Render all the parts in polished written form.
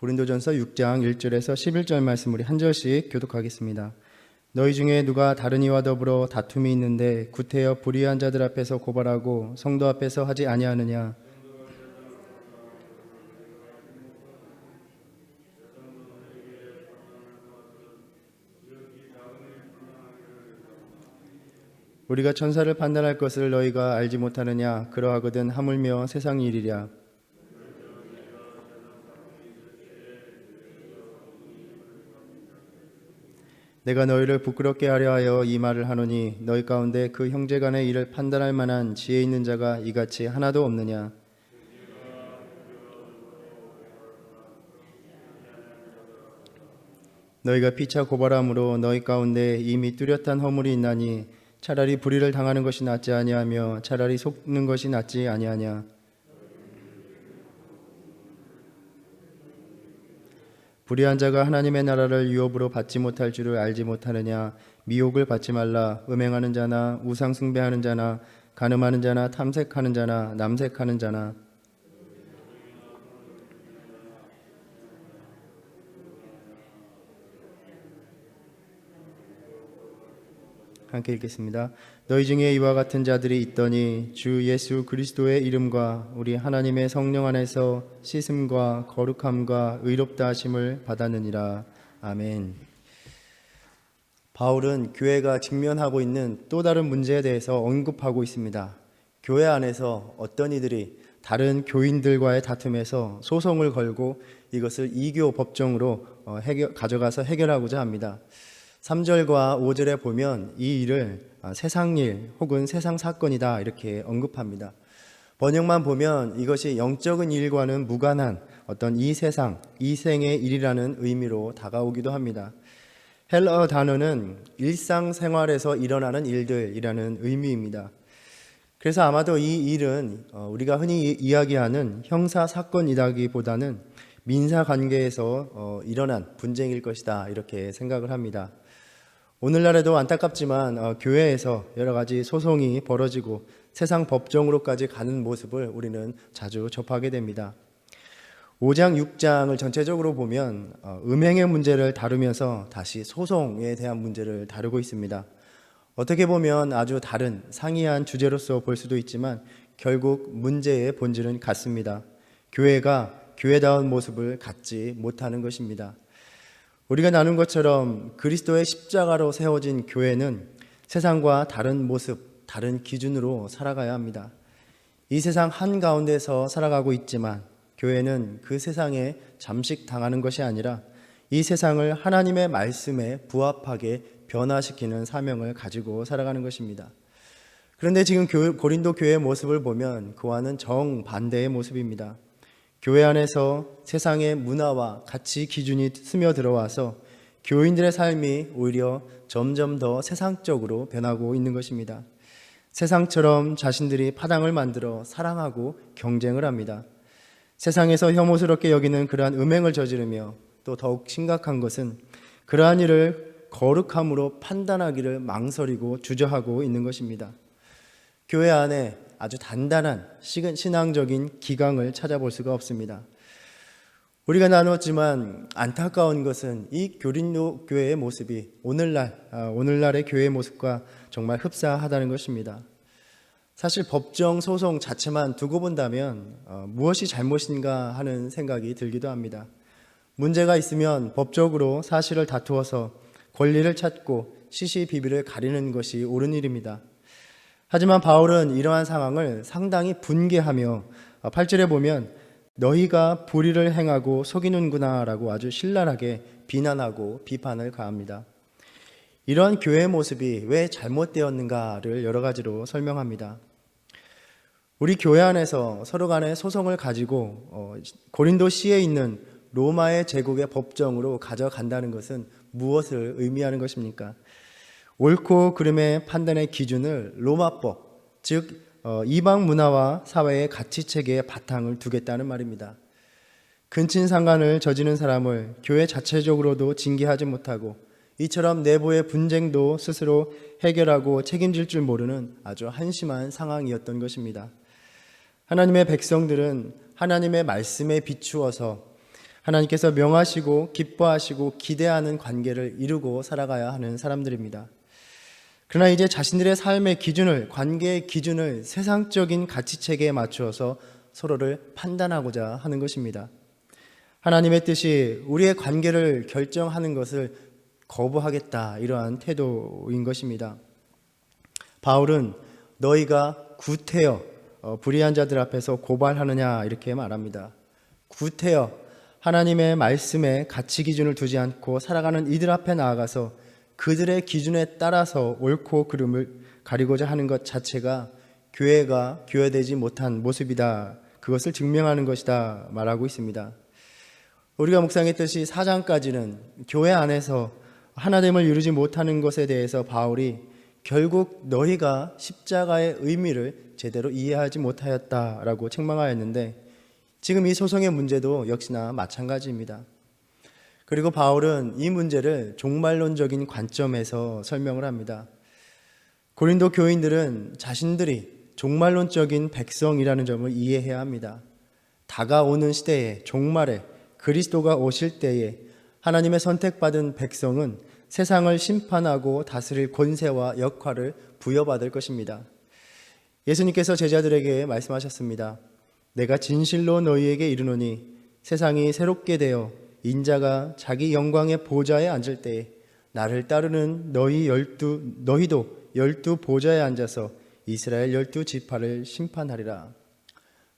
고린도전서 6장 1절에서 11절 말씀 우리 한 절씩 교독하겠습니다. 너희 중에 누가 다른 이와 더불어 다툼이 있는데 구태여 불의한 자들 앞에서 고발하고 성도 앞에서 하지 아니하느냐? 우리가 천사를 판단할 것을 너희가 알지 못하느냐? 그러하거든 하물며 세상 일이랴. 내가 너희를 부끄럽게 하려 하여 이 말을 하노니 너희 가운데 그 형제간의 일을 판단할 만한 지혜 있는 자가 이같이 하나도 없느냐? 너희가 피차 고발함으로 너희 가운데 이미 뚜렷한 허물이 있나니 차라리 불의를 당하는 것이 낫지 아니하며 차라리 속는 것이 낫지 아니하냐? 불의한 자가 하나님의 나라를 유업으로 받지 못할 줄을 알지 못하느냐? 미혹을 받지 말라. 음행하는 자나 우상 숭배하는 자나 간음하는 자나 탐색하는 자나 남색하는 자나 함께 읽겠습니다. 너희 중에 이와 같은 자들이 있더니 주 예수 그리스도의 이름과 우리 하나님의 성령 안에서 씻음과 거룩함과 의롭다 하심을 받았느니라. 아멘. 바울은 교회가 직면하고 있는 또 다른 문제에 대해서 언급하고 있습니다. 교회 안에서 어떤 이들이 다른 교인들과의 다툼에서 소송을 걸고 이것을 이교 법정으로 가져가서 해결하고자 합니다. 3절과 5절에 보면 이 일을 세상일 혹은 세상 사건이다 이렇게 언급합니다. 번역만 보면 이것이 영적인 일과는 무관한 어떤 이 세상, 이 생의 일이라는 의미로 다가오기도 합니다. 헬러 단어는 일상생활에서 일어나는 일들이라는 의미입니다. 그래서 아마도 이 일은 우리가 흔히 이야기하는 형사사건이라기보다는 민사관계에서 일어난 분쟁일 것이다 이렇게 생각을 합니다. 오늘날에도 안타깝지만 교회에서 여러 가지 소송이 벌어지고 세상 법정으로까지 가는 모습을 우리는 자주 접하게 됩니다. 5장, 6장을 전체적으로 보면 음행의 문제를 다루면서 다시 소송에 대한 문제를 다루고 있습니다. 어떻게 보면 아주 다른 상이한 주제로서 볼 수도 있지만 결국 문제의 본질은 같습니다. 교회가 교회다운 모습을 갖지 못하는 것입니다. 우리가 나눈 것처럼 그리스도의 십자가로 세워진 교회는 세상과 다른 모습, 다른 기준으로 살아가야 합니다. 이 세상 한가운데서 살아가고 있지만 교회는 그 세상에 잠식당하는 것이 아니라 이 세상을 하나님의 말씀에 부합하게 변화시키는 사명을 가지고 살아가는 것입니다. 그런데 지금 고린도 교회의 모습을 보면 그와는 정반대의 모습입니다. 교회 안에서 세상의 문화와 가치 기준이 스며들어와서 교인들의 삶이 오히려 점점 더 세상적으로 변하고 있는 것입니다. 세상처럼 자신들이 파당을 만들어 사랑하고 경쟁을 합니다. 세상에서 혐오스럽게 여기는 그러한 음행을 저지르며 또 더욱 심각한 것은 그러한 일을 거룩함으로 판단하기를 망설이고 주저하고 있는 것입니다. 교회 안에 아주 단단한 신앙적인 기강을 찾아볼 수가 없습니다. 우리가 나눴지만 안타까운 것은 이 고린도 교회의 모습이 오늘날의 교회의 모습과 정말 흡사하다는 것입니다. 사실 법정 소송 자체만 두고 본다면 무엇이 잘못인가 하는 생각이 들기도 합니다. 문제가 있으면 법적으로 사실을 다투어서 권리를 찾고 시시비비를 가리는 것이 옳은 일입니다. 하지만 바울은 이러한 상황을 상당히 분개하며 8절에 보면 너희가 불의를 행하고 속이는구나 라고 아주 신랄하게 비난하고 비판을 가합니다. 이러한 교회의 모습이 왜 잘못되었는가를 여러 가지로 설명합니다. 우리 교회 안에서 서로 간의 소송을 가지고 고린도시에 있는 로마의 제국의 법정으로 가져간다는 것은 무엇을 의미하는 것입니까? 옳고 그름의 판단의 기준을 로마법, 즉 이방 문화와 사회의 가치체계에 바탕을 두겠다는 말입니다. 근친상간을 저지른 사람을 교회 자체적으로도 징계하지 못하고 이처럼 내부의 분쟁도 스스로 해결하고 책임질 줄 모르는 아주 한심한 상황이었던 것입니다. 하나님의 백성들은 하나님의 말씀에 비추어서 하나님께서 명하시고 기뻐하시고 기대하는 관계를 이루고 살아가야 하는 사람들입니다. 그러나 이제 자신들의 삶의 기준을, 관계의 기준을 세상적인 가치체계에 맞추어서 서로를 판단하고자 하는 것입니다. 하나님의 뜻이 우리의 관계를 결정하는 것을 거부하겠다, 이러한 태도인 것입니다. 바울은 너희가 구태여 불의한 자들 앞에서 고발하느냐 이렇게 말합니다. 구태여 하나님의 말씀에 가치 기준을 두지 않고 살아가는 이들 앞에 나아가서 그들의 기준에 따라서 옳고 그름을 가리고자 하는 것 자체가 교회가 교회되지 못한 모습이다, 그것을 증명하는 것이다 말하고 있습니다. 우리가 묵상했듯이 4장까지는 교회 안에서 하나됨을 이루지 못하는 것에 대해서 바울이 결국 너희가 십자가의 의미를 제대로 이해하지 못하였다라고 책망하였는데, 지금 이 소송의 문제도 역시나 마찬가지입니다. 그리고 바울은 이 문제를 종말론적인 관점에서 설명을 합니다. 고린도 교인들은 자신들이 종말론적인 백성이라는 점을 이해해야 합니다. 다가오는 시대에, 종말에, 그리스도가 오실 때에 하나님의 선택받은 백성은 세상을 심판하고 다스릴 권세와 역할을 부여받을 것입니다. 예수님께서 제자들에게 말씀하셨습니다. 내가 진실로 너희에게 이르노니 세상이 새롭게 되어 인자가 자기 영광의 보좌에 앉을 때에 나를 따르는 너희도 12 보좌에 앉아서 이스라엘 12 지파를 심판하리라.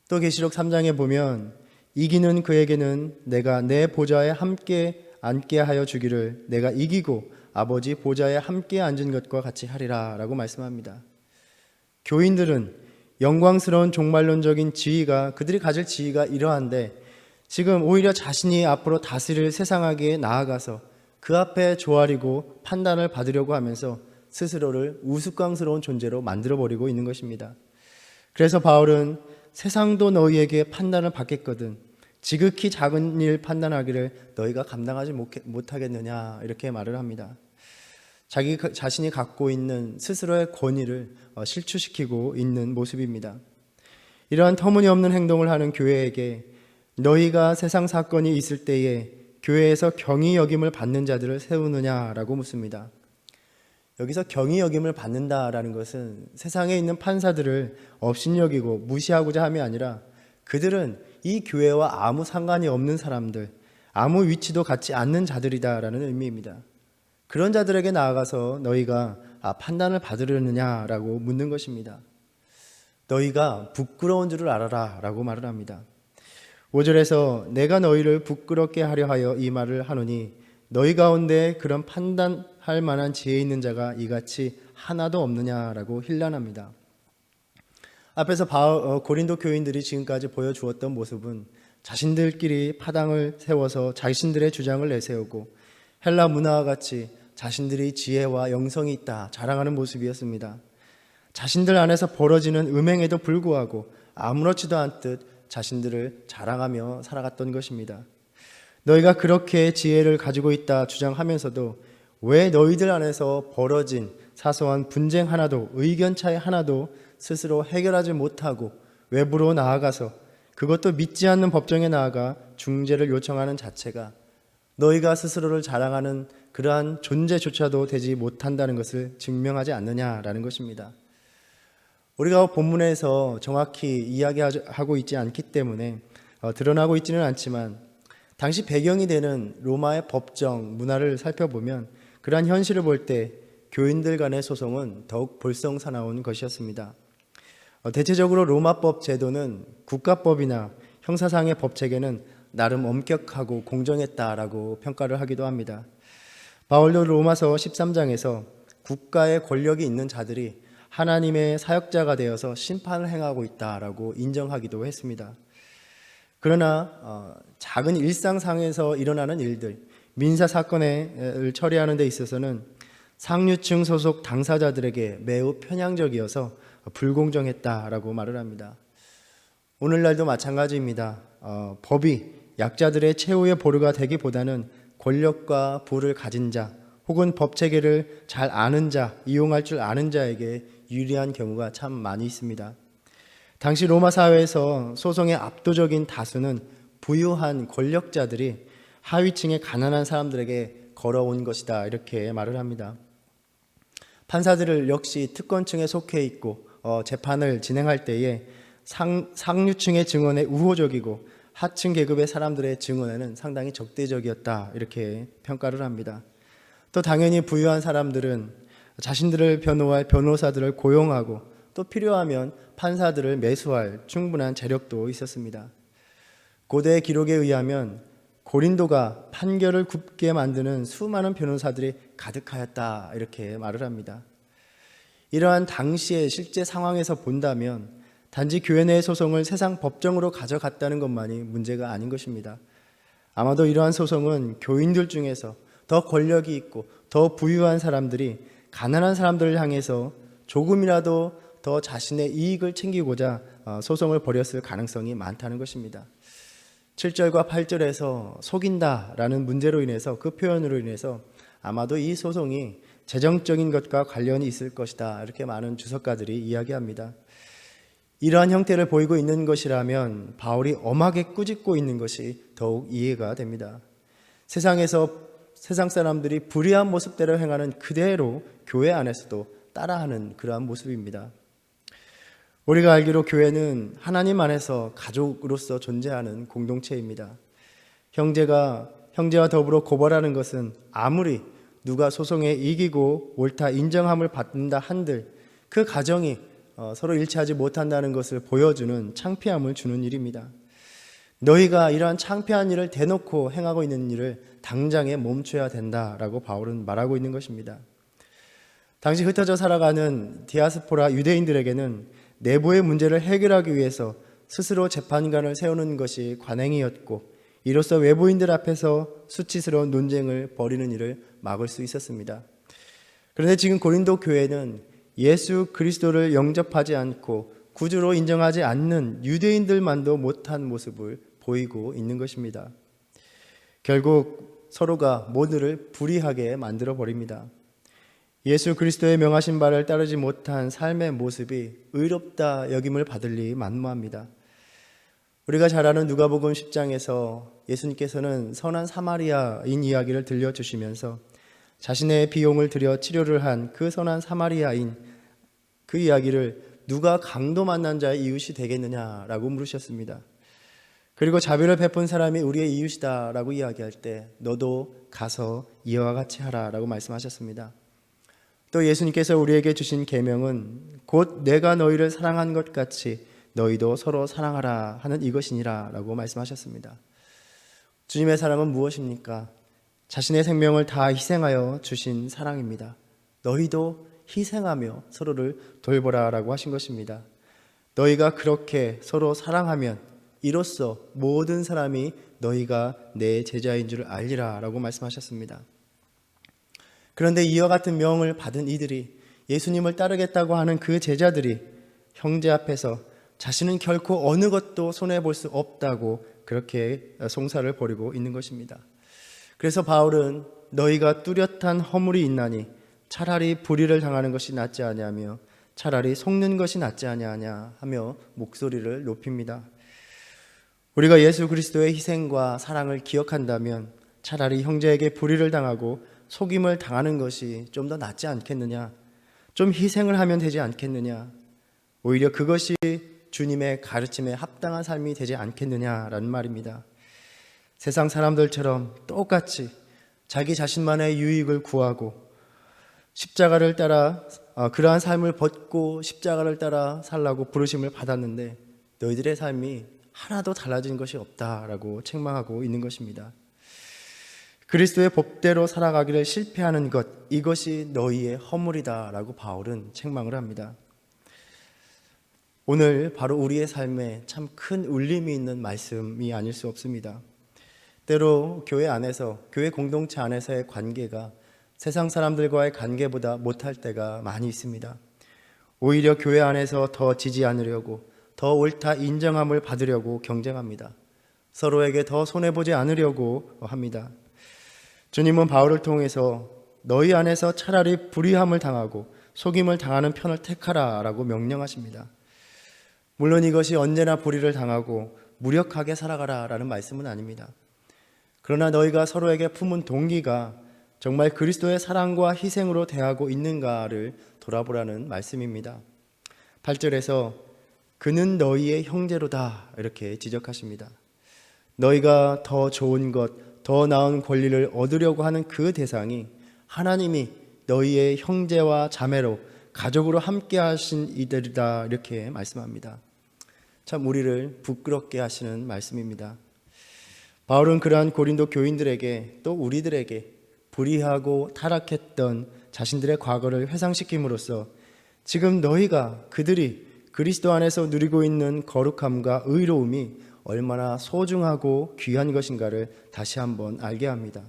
또 계시록 3장에 보면 이기는 그에게는 내가 내 보좌에 함께 앉게 하여 주기를 내가 이기고 아버지 보좌에 함께 앉은 것과 같이 하리라 라고 말씀합니다. 교인들은 영광스러운 종말론적인 지위가, 그들이 가질 지위가 이러한데 지금 오히려 자신이 앞으로 다스릴 세상에게 나아가서 그 앞에 조아리고 판단을 받으려고 하면서 스스로를 우스꽝스러운 존재로 만들어버리고 있는 것입니다. 그래서 바울은 세상도 너희에게 판단을 받겠거든 지극히 작은 일 판단하기를 너희가 감당하지 못하겠느냐 이렇게 말을 합니다. 자기 자신이 갖고 있는 스스로의 권위를 실추시키고 있는 모습입니다. 이러한 터무니없는 행동을 하는 교회에게 너희가 세상 사건이 있을 때에 교회에서 경히 여김을 받는 자들을 세우느냐라고 묻습니다. 여기서 경히 여김을 받는다라는 것은 세상에 있는 판사들을 업신여기고 무시하고자 함이 아니라 그들은 이 교회와 아무 상관이 없는 사람들, 아무 위치도 갖지 않는 자들이다라는 의미입니다. 그런 자들에게 나아가서 너희가 판단을 받으려느냐라고 묻는 것입니다. 너희가 부끄러운 줄을 알아라 라고 말을 합니다. 5절에서 내가 너희를 부끄럽게 하려 하여 이 말을 하노니 너희 가운데 그런 판단할 만한 지혜 있는 자가 이같이 하나도 없느냐라고 힐난합니다. 앞에서 고린도 교인들이 지금까지 보여주었던 모습은 자신들끼리 파당을 세워서 자신들의 주장을 내세우고 헬라 문화와 같이 자신들이 지혜와 영성이 있다 자랑하는 모습이었습니다. 자신들 안에서 벌어지는 음행에도 불구하고 아무렇지도 않듯 자신들을 자랑하며 살아갔던 것입니다. 너희가 그렇게 지혜를 가지고 있다 주장하면서도 왜 너희들 안에서 벌어진 사소한 분쟁 하나도, 의견 차이 하나도 스스로 해결하지 못하고 외부로 나아가서 그것도 믿지 않는 법정에 나아가 중재를 요청하는 자체가 너희가 스스로를 자랑하는 그러한 존재조차도 되지 못한다는 것을 증명하지 않느냐라는 것입니다. 우리가 본문에서 정확히 이야기하고 있지 않기 때문에 드러나고 있지는 않지만 당시 배경이 되는 로마의 법정 문화를 살펴보면 그러한 현실을 볼 때 교인들 간의 소송은 더욱 볼썽사나운 것이었습니다. 대체적으로 로마법 제도는 국가법이나 형사상의 법체계는 나름 엄격하고 공정했다라고 평가를 하기도 합니다. 바울도 로마서 13장에서 국가의 권력이 있는 자들이 하나님의 사역자가 되어서 심판을 행하고 있다라고 인정하기도 했습니다. 그러나 작은 일상상에서 일어나는 일들, 민사사건을 처리하는 데 있어서는 상류층 소속 당사자들에게 매우 편향적이어서 불공정했다라고 말을 합니다. 오늘날도 마찬가지입니다. 법이 약자들의 최후의 보루가 되기보다는 권력과 부를 가진 자 혹은 법체계를 잘 아는 자, 이용할 줄 아는 자에게 유리한 경우가 참 많이 있습니다. 당시 로마 사회에서 소송의 압도적인 다수는 부유한 권력자들이 하위층의 가난한 사람들에게 걸어온 것이다, 이렇게 말을 합니다. 판사들을 역시 특권층에 속해 있고 재판을 진행할 때에 상류층의 증언에 우호적이고 하층 계급의 사람들의 증언에는 상당히 적대적이었다, 이렇게 평가를 합니다. 또 당연히 부유한 사람들은 자신들을 변호할 변호사들을 고용하고 또 필요하면 판사들을 매수할 충분한 재력도 있었습니다. 고대 기록에 의하면 고린도가 판결을 굽게 만드는 수많은 변호사들이 가득하였다, 이렇게 말을 합니다. 이러한 당시의 실제 상황에서 본다면 단지 교회 내의 소송을 세상 법정으로 가져갔다는 것만이 문제가 아닌 것입니다. 아마도 이러한 소송은 교인들 중에서 더 권력이 있고 더 부유한 사람들이 가난한 사람들을 향해서 조금이라도 더 자신의 이익을 챙기고자 소송을 벌였을 가능성이 많다는 것입니다. 7절과 8절에서 속인다라는 문제로 인해서, 그 표현으로 인해서 아마도 이 소송이 재정적인 것과 관련이 있을 것이다, 이렇게 많은 주석가들이 이야기합니다. 이러한 형태를 보이고 있는 것이라면 바울이 엄하게 꾸짖고 있는 것이 더욱 이해가 됩니다. 세상에서 세상 사람들이 불의한 모습대로 행하는 그대로 교회 안에서도 따라하는 그러한 모습입니다. 우리가 알기로 교회는 하나님 안에서 가족으로서 존재하는 공동체입니다. 형제와 더불어 고발하는 것은 아무리 누가 소송에 이기고 옳다 인정함을 받는다 한들 그 가정이 서로 일치하지 못한다는 것을 보여주는 창피함을 주는 일입니다. 너희가 이러한 창피한 일을 대놓고 행하고 있는 일을 당장에 멈춰야 된다라고 바울은 말하고 있는 것입니다. 당시 흩어져 살아가는 디아스포라 유대인들에게는 내부의 문제를 해결하기 위해서 스스로 재판관을 세우는 것이 관행이었고, 이로써 외부인들 앞에서 수치스러운 논쟁을 벌이는 일을 막을 수 있었습니다. 그런데 지금 고린도 교회는 예수 그리스도를 영접하지 않고 구주로 인정하지 않는 유대인들만도 못한 모습을 보이고 있는 것입니다. 결국 서로가 모두를 불의하게 만들어 버립니다. 예수 그리스도의 명하신 바를 따르지 못한 삶의 모습이 의롭다 여김을 받을 리 만무합니다. 우리가 잘 아는 누가복음 10장에서 예수님께서는 선한 사마리아인 이야기를 들려주시면서 자신의 비용을 들여 치료를 한 그 선한 사마리아인 그 이야기를 누가 강도 만난 자의 이웃이 되겠느냐라고 물으셨습니다. 그리고 자비를 베푼 사람이 우리의 이웃이다라고 이야기할 때 너도 가서 이와 같이 하라라고 말씀하셨습니다. 또 예수님께서 우리에게 주신 계명은 곧 내가 너희를 사랑한 것 같이 너희도 서로 사랑하라 하는 이것이니라 라고 말씀하셨습니다. 주님의 사랑은 무엇입니까? 자신의 생명을 다 희생하여 주신 사랑입니다. 너희도 희생하며 서로를 돌보라 라고 하신 것입니다. 너희가 그렇게 서로 사랑하면 이로써 모든 사람이 너희가 내 제자인 줄 알리라 라고 말씀하셨습니다. 그런데 이와 같은 명을 받은 이들이, 예수님을 따르겠다고 하는 그 제자들이 형제 앞에서 자신은 결코 어느 것도 손해볼 수 없다고 그렇게 송사를 벌이고 있는 것입니다. 그래서 바울은 너희가 뚜렷한 허물이 있나니 차라리 불의를 당하는 것이 낫지 아니하며 차라리 속는 것이 낫지 아니하냐 하며 목소리를 높입니다. 우리가 예수 그리스도의 희생과 사랑을 기억한다면 차라리 형제에게 불의를 당하고 속임을 당하는 것이 좀 더 낫지 않겠느냐, 좀 희생을 하면 되지 않겠느냐, 오히려 그것이 주님의 가르침에 합당한 삶이 되지 않겠느냐라는 말입니다. 세상 사람들처럼 똑같이 자기 자신만의 유익을 구하고 십자가를 따라 그러한 삶을 벗고 십자가를 따라 살라고 부르심을 받았는데 너희들의 삶이 하나도 달라진 것이 없다라고 책망하고 있는 것입니다. 그리스도의 법대로 살아가기를 실패하는 것, 이것이 너희의 허물이다라고 바울은 책망을 합니다. 오늘 바로 우리의 삶에 참 큰 울림이 있는 말씀이 아닐 수 없습니다. 때로 교회 안에서, 교회 공동체 안에서의 관계가 세상 사람들과의 관계보다 못할 때가 많이 있습니다. 오히려 교회 안에서 더 지지 않으려고, 더 옳다 인정함을 받으려고 경쟁합니다. 서로에게 더 손해보지 않으려고 합니다. 주님은 바울을 통해서 너희 안에서 차라리 불의함을 당하고 속임을 당하는 편을 택하라 라고 명령하십니다. 물론 이것이 언제나 불의를 당하고 무력하게 살아가라라는 말씀은 아닙니다. 그러나 너희가 서로에게 품은 동기가 정말 그리스도의 사랑과 희생으로 대하고 있는가를 돌아보라는 말씀입니다. 8절에서 그는 너희의 형제로다 이렇게 지적하십니다. 너희가 더 좋은 것, 더 나은 권리를 얻으려고 하는 그 대상이 하나님이 너희의 형제와 자매로 가족으로 함께 하신 이들이다 이렇게 말씀합니다. 참 우리를 부끄럽게 하시는 말씀입니다. 바울은 그러한 고린도 교인들에게 또 우리들에게 불의하고 타락했던 자신들의 과거를 회상시킴으로써 지금 너희가 그들이 그리스도 안에서 누리고 있는 거룩함과 의로움이 얼마나 소중하고 귀한 것인가를 다시 한번 알게 합니다.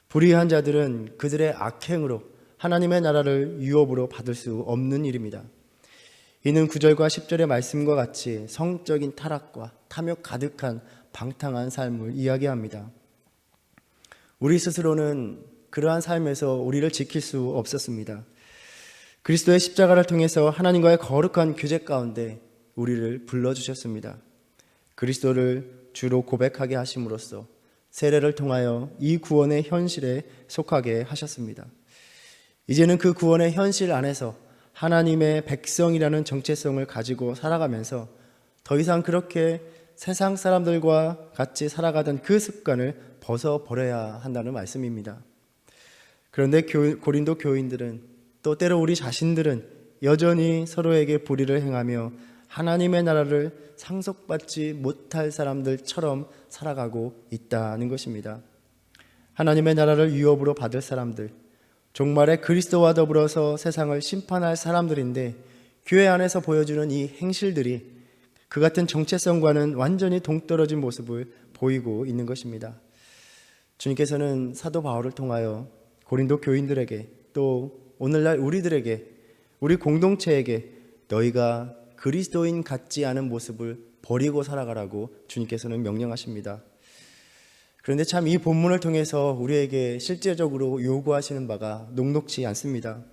불의한 자들은 그들의 악행으로 하나님의 나라를 유업으로 받을 수 없는 일입니다. 이는 9절과 10절의 말씀과 같이 성적인 타락과 탐욕 가득한 방탕한 삶을 이야기합니다. 우리 스스로는 그러한 삶에서 우리를 지킬 수 없었습니다. 그리스도의 십자가를 통해서 하나님과의 거룩한 교제 가운데 우리를 불러주셨습니다. 그리스도를 주로 고백하게 하심으로써 세례를 통하여 이 구원의 현실에 속하게 하셨습니다. 이제는 그 구원의 현실 안에서 하나님의 백성이라는 정체성을 가지고 살아가면서 더 이상 그렇게 세상 사람들과 같이 살아가던 그 습관을 벗어버려야 한다는 말씀입니다. 그런데 고린도 교인들은 또 때로 우리 자신들은 여전히 서로에게 불의를 행하며 하나님의 나라를 상속받지 못할 사람들처럼 살아가고 있다는 것입니다. 하나님의 나라를 유업으로 받을 사람들, 종말의 그리스도와 더불어서 세상을 심판할 사람들인데 교회 안에서 보여주는 이 행실들이 그 같은 정체성과는 완전히 동떨어진 모습을 보이고 있는 것입니다. 주님께서는 사도 바울을 통하여 고린도 교인들에게 또 오늘날 우리들에게 우리 공동체에게 너희가 그리스도인 같지 않은 모습을 버리고 살아가라고 주님께서는 명령하십니다. 그런데 참 이 본문을 통해서 우리에게 실제적으로 요구하시는 바가 녹록지 않습니다.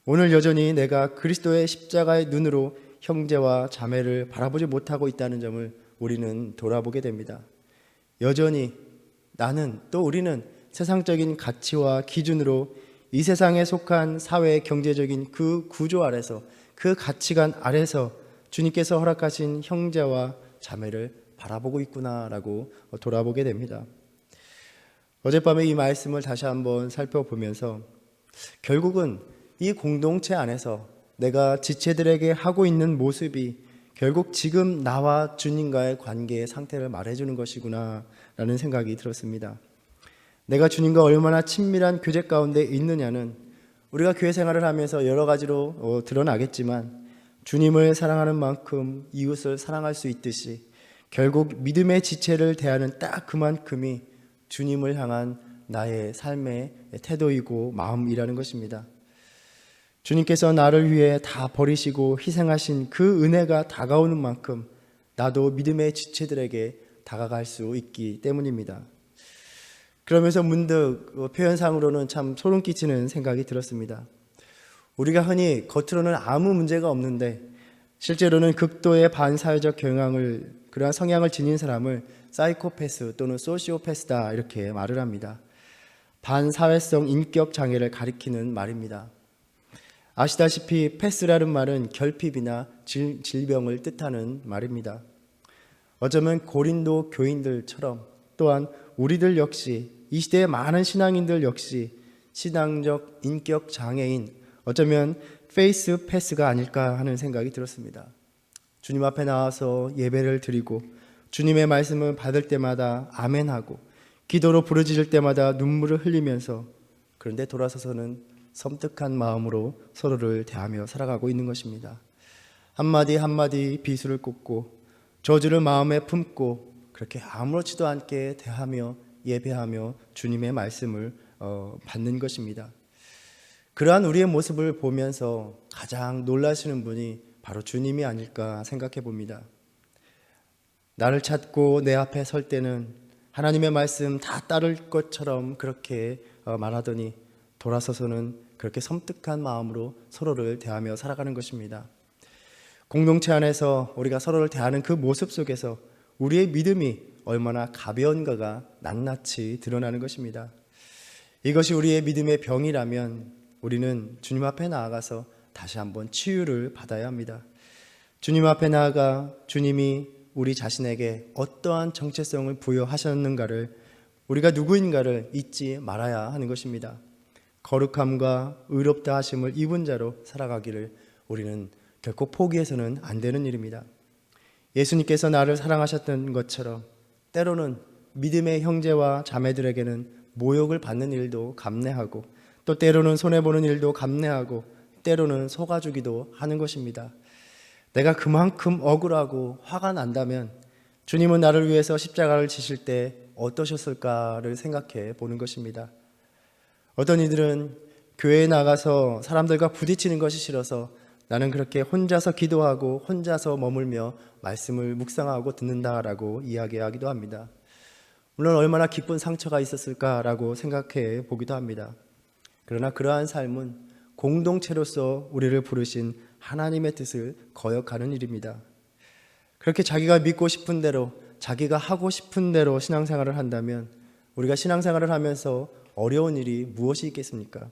오늘 여전히 내가 그리스도의 십자가의 눈으로 형제와 자매를 바라보지 못하고 있다는 점을 우리는 돌아보게 됩니다. 여전히 나는 또 우리는 세상적인 가치와 기준으로 이 세상에 속한 사회 경제적인 그 구조 아래서 그 가치관 아래서 주님께서 허락하신 형제와 자매를 바라보고 있구나라고 돌아보게 됩니다. 어젯밤에 이 말씀을 다시 한번 살펴보면서 결국은 이 공동체 안에서 내가 지체들에게 하고 있는 모습이 결국 지금 나와 주님과의 관계의 상태를 말해주는 것이구나 라는 생각이 들었습니다. 내가 주님과 얼마나 친밀한 교제 가운데 있느냐는 우리가 교회 생활을 하면서 여러 가지로 드러나겠지만 주님을 사랑하는 만큼 이웃을 사랑할 수 있듯이 결국 믿음의 지체를 대하는 딱 그만큼이 주님을 향한 나의 삶의 태도이고 마음이라는 것입니다. 주님께서 나를 위해 다 버리시고 희생하신 그 은혜가 다가오는 만큼 나도 믿음의 지체들에게 다가갈 수 있기 때문입니다. 그러면서 문득 표현상으로는 참 소름 끼치는 생각이 들었습니다. 우리가 흔히 겉으로는 아무 문제가 없는데 실제로는 극도의 반사회적 경향을 그러한 성향을 지닌 사람을 사이코패스 또는 소시오패스다 이렇게 말을 합니다. 반사회성 인격 장애를 가리키는 말입니다. 아시다시피 패스라는 말은 결핍이나 질병을 뜻하는 말입니다. 어쩌면 고린도 교인들처럼 또한 우리들 역시 이 시대의 많은 신앙인들 역시 신앙적 인격 장애인 어쩌면 페이스 패스가 아닐까 하는 생각이 들었습니다. 주님 앞에 나와서 예배를 드리고 주님의 말씀을 받을 때마다 아멘하고 기도로 부르짖을 때마다 눈물을 흘리면서 그런데 돌아서서는 섬뜩한 마음으로 서로를 대하며 살아가고 있는 것입니다. 한마디 한마디 비수를 꽂고 저주를 마음에 품고 그렇게 아무렇지도 않게 대하며 예배하며 주님의 말씀을 받는 것입니다. 그러한 우리의 모습을 보면서 가장 놀라시는 분이 바로 주님이 아닐까 생각해 봅니다. 나를 찾고 내 앞에 설 때는 하나님의 말씀 다 따를 것처럼 그렇게 말하더니 돌아서서는 그렇게 섬뜩한 마음으로 서로를 대하며 살아가는 것입니다. 공동체 안에서 우리가 서로를 대하는 그 모습 속에서 우리의 믿음이 얼마나 가벼운가가 낱낱이 드러나는 것입니다. 이것이 우리의 믿음의 병이라면 우리는 주님 앞에 나아가서 다시 한번 치유를 받아야 합니다. 주님 앞에 나아가 주님이 우리 자신에게 어떠한 정체성을 부여하셨는가를, 우리가 누구인가를 잊지 말아야 하는 것입니다. 거룩함과 의롭다 하심을 입은 자로 살아가기를 우리는 결코 포기해서는 안 되는 일입니다. 예수님께서 나를 사랑하셨던 것처럼 때로는 믿음의 형제와 자매들에게는 모욕을 받는 일도 감내하고, 또 때로는 손해보는 일도 감내하고, 때로는 속아주기도 하는 것입니다. 내가 그만큼 억울하고 화가 난다면 주님은 나를 위해서 십자가를 지실 때 어떠셨을까를 생각해 보는 것입니다. 어떤 이들은 교회에 나가서 사람들과 부딪히는 것이 싫어서 나는 그렇게 혼자서 기도하고 혼자서 머물며 말씀을 묵상하고 듣는다라고 이야기하기도 합니다. 물론 얼마나 깊은 상처가 있었을까라고 생각해 보기도 합니다. 그러나 그러한 삶은 공동체로서 우리를 부르신 하나님의 뜻을 거역하는 일입니다. 그렇게 자기가 믿고 싶은 대로, 자기가 하고 싶은 대로 신앙생활을 한다면 우리가 신앙생활을 하면서 어려운 일이 무엇이 있겠습니까?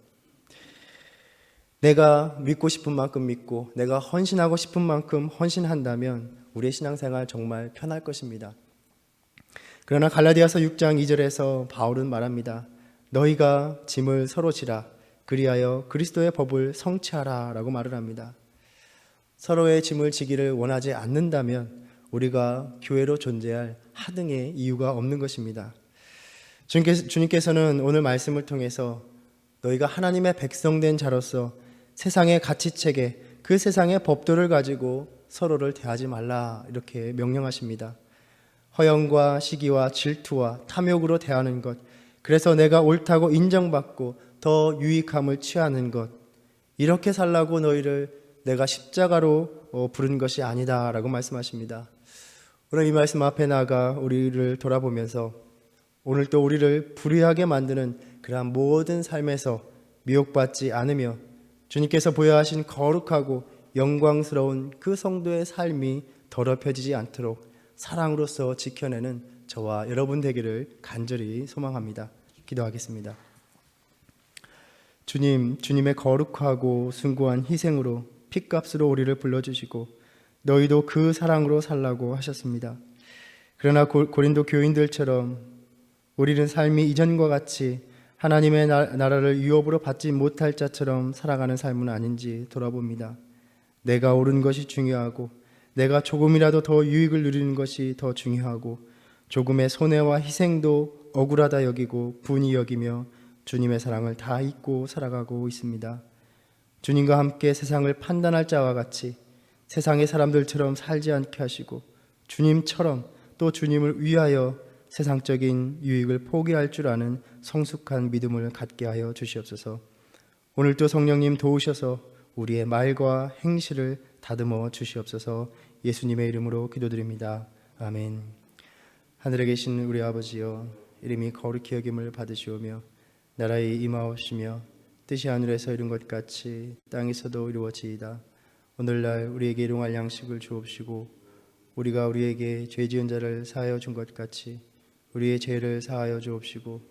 내가 믿고 싶은 만큼 믿고 내가 헌신하고 싶은 만큼 헌신한다면 우리의 신앙생활 정말 편할 것입니다. 그러나 갈라디아서 6장 2절에서 바울은 말합니다. 너희가 짐을 서로 지라 그리하여 그리스도의 법을 성취하라 라고 말을 합니다. 서로의 짐을 지기를 원하지 않는다면 우리가 교회로 존재할 하등의 이유가 없는 것입니다. 주님께서는 오늘 말씀을 통해서 너희가 하나님의 백성된 자로서 세상의 가치체계, 그 세상의 법도를 가지고 서로를 대하지 말라 이렇게 명령하십니다. 허영과 시기와 질투와 탐욕으로 대하는 것, 그래서 내가 옳다고 인정받고 더 유익함을 취하는 것, 이렇게 살라고 너희를 내가 십자가로 부른 것이 아니다 라고 말씀하십니다. 오늘 이 말씀 앞에 나가 우리를 돌아보면서 오늘 또 우리를 불의하게 만드는 그러한 모든 삶에서 미혹받지 않으며 주님께서 부여하신 거룩하고 영광스러운 그 성도의 삶이 더럽혀지지 않도록 사랑으로서 지켜내는 저와 여러분 되기를 간절히 소망합니다. 기도하겠습니다. 주님, 주님의 거룩하고 숭고한 희생으로 핏값으로 우리를 불러주시고 너희도 그 사랑으로 살라고 하셨습니다. 그러나 고린도 교인들처럼 우리는 삶이 이전과 같이 하나님의 나라를 유업으로 받지 못할 자처럼 살아가는 삶은 아닌지 돌아봅니다. 내가 옳은 것이 중요하고 내가 조금이라도 더 유익을 누리는 것이 더 중요하고 조금의 손해와 희생도 억울하다 여기고 분이 여기며 주님의 사랑을 다 잊고 살아가고 있습니다. 주님과 함께 세상을 판단할 자와 같이 세상의 사람들처럼 살지 않게 하시고 주님처럼 또 주님을 위하여 세상적인 유익을 포기할 줄 아는 성숙한 믿음을 갖게 하여 주시옵소서. 오늘도 성령님 도우셔서 우리의 말과 행실을 다듬어 주시옵소서. 예수님의 이름으로 기도드립니다. 아멘. 하늘에 계신 우리 아버지여, 이름이 거룩히 여김을 받으시오며 나라의 임하옵시며 뜻이 하늘에서 이룬 것 같이 땅에서도 이루어지이다. 오늘날 우리에게 일용할 양식을 주옵시고 우리가 우리에게 죄 지은 자를 사하여 준 것 같이 우리의 죄를 사하여 주옵시고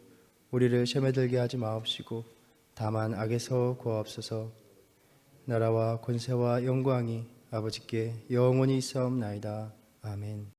우리를 시험에 들게 하지 마옵시고 다만 악에서 구하옵소서. 나라와 권세와 영광이 아버지께 영원히 있사옵나이다. 아멘.